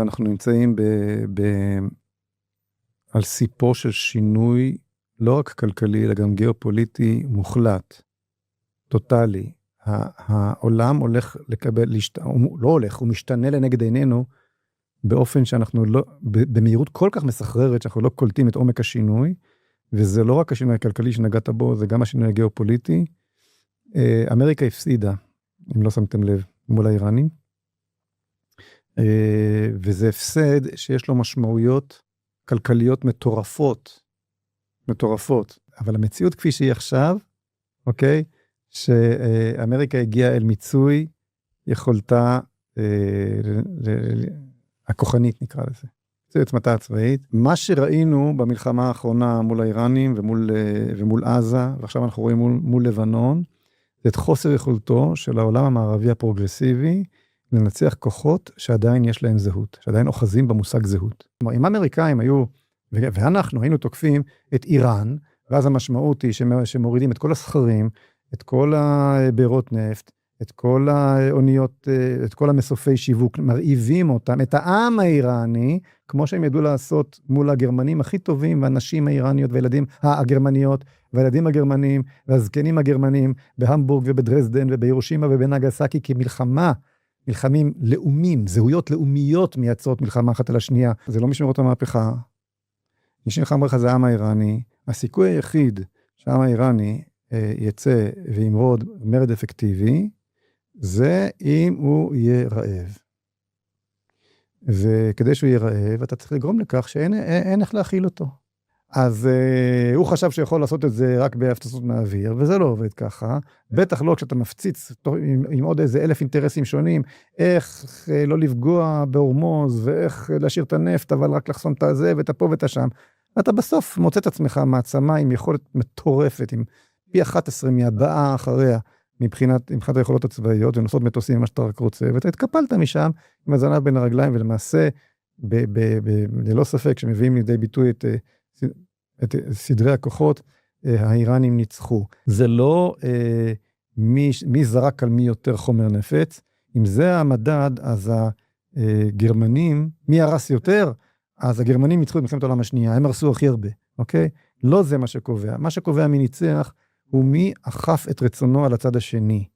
אנחנו נמצאים על סיפו של שינוי, לא רק כלכלי, אלא גם גיאופוליטי מוחלט, טוטלי. העולם הולך לקבל, הוא לא הולך, הוא משתנה לנגד עינינו, באופן שאנחנו לא, במהירות כל כך מסחררת, שאנחנו לא קולטים את עומק השינוי, וזה לא רק השינוי הכלכלי שנגעת בו, זה גם השינוי הגיאופוליטי. אמריקה הפסידה, אם לא שמתם לב, מול האיראנים, וזה הפסד שיש לו משמעויות כלכליות מטורפות, אבל המציאות כפי שהיא עכשיו, אוקיי, שאמריקה הגיעה אל מיצוי יכולתה הכוחנית נקרא לזה, זה עוצמתה הצבאית. מה שראינו במלחמה האחרונה מול האיראנים ומול עזה, ועכשיו אנחנו רואים מול לבנון, זה את חוסר יכולתו של העולם המערבי הפרוגרסיבי, לנצח כוחות שעדיין יש להם זהות, שעדיין אוחזים במושג זהות. כלומר, אם האמריקאים היו, ואנחנו היינו תוקפים את איראן, ואז המשמעות היא שמורידים את כל הסחרים, את כל הבארות נפט, את כל האוניות, את כל המסופי שיווק, מרעיבים אותם, את העם האיראני, כמו שהם ידעו לעשות מול הגרמנים הכי טובים, והנשים האיראניות והילדים הגרמניות, והילדים הגרמנים, והזקנים הגרמנים, בהמבורג ובדרזדן ובירושימה ובנגסקי, מלחמים לאומים, זהויות לאומיות מייצרות מלחמה אחת על השנייה. זה לא משמרות המהפכה. מי שנלחם לך זה העם האיראני. הסיכוי היחיד שהעם האיראני יצא וימרוד מרד אפקטיבי, זה אם הוא יהיה רעב. וכדי שהוא יהיה רעב, אתה צריך לגרום לכך שאין איך להכיל אותו. אז הוא חשב שיכול לעשות את זה רק בהפצצות מהאוויר, וזה לא עובד ככה. בטח לא כשאתה מפציץ עם עוד איזה 1,000 אינטרסים שונים, איך לא לפגוע בהורמוז, ואיך להשאיר את הנפט, אבל רק לחסום את הזה ואת הפה ואת השם. אתה בסוף מוצא את עצמך מעצמה עם יכולת מטורפת, עם פי 11 מהבאה אחריה, מבחינת היכולות הצבאיות, ונוסעות מטוסים מה שאתה רק רוצה, ואתה התקפלת משם עם הזנב בין הרגליים, ולמעשה, ללא ספק, שמביאים לידי ביטוי את סדרי הכוחות, האיראנים ניצחו. זה לא מי זרק על מי יותר חומר נפץ, אם זה המדד, אז הגרמנים, מי הרס יותר, אז הגרמנים ניצחו את מלחמת העולם השנייה, הם הרסו הכי הרבה, אוקיי? לא זה מה שקובע. מה שקובע מי ניצח, הוא מי אכף את רצונו על הצד השני.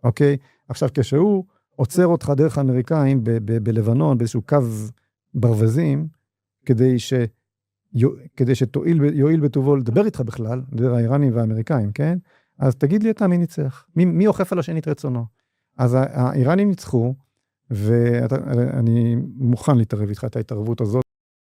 אוקיי? עכשיו, כשהוא עוצר אותך דרך האמריקאים בלבנון, באיזשהו קו ברווזים, כדי שיועיל בטובו לדבר איתך בכלל, דרך האיראנים והאמריקאים, כן? אז תגיד לי אתה מי ניצח. מי אוכף על השני את רצונו? אז האיראנים ניצחו, ואני מוכן להתערב איתך את ההתערבות הזאת,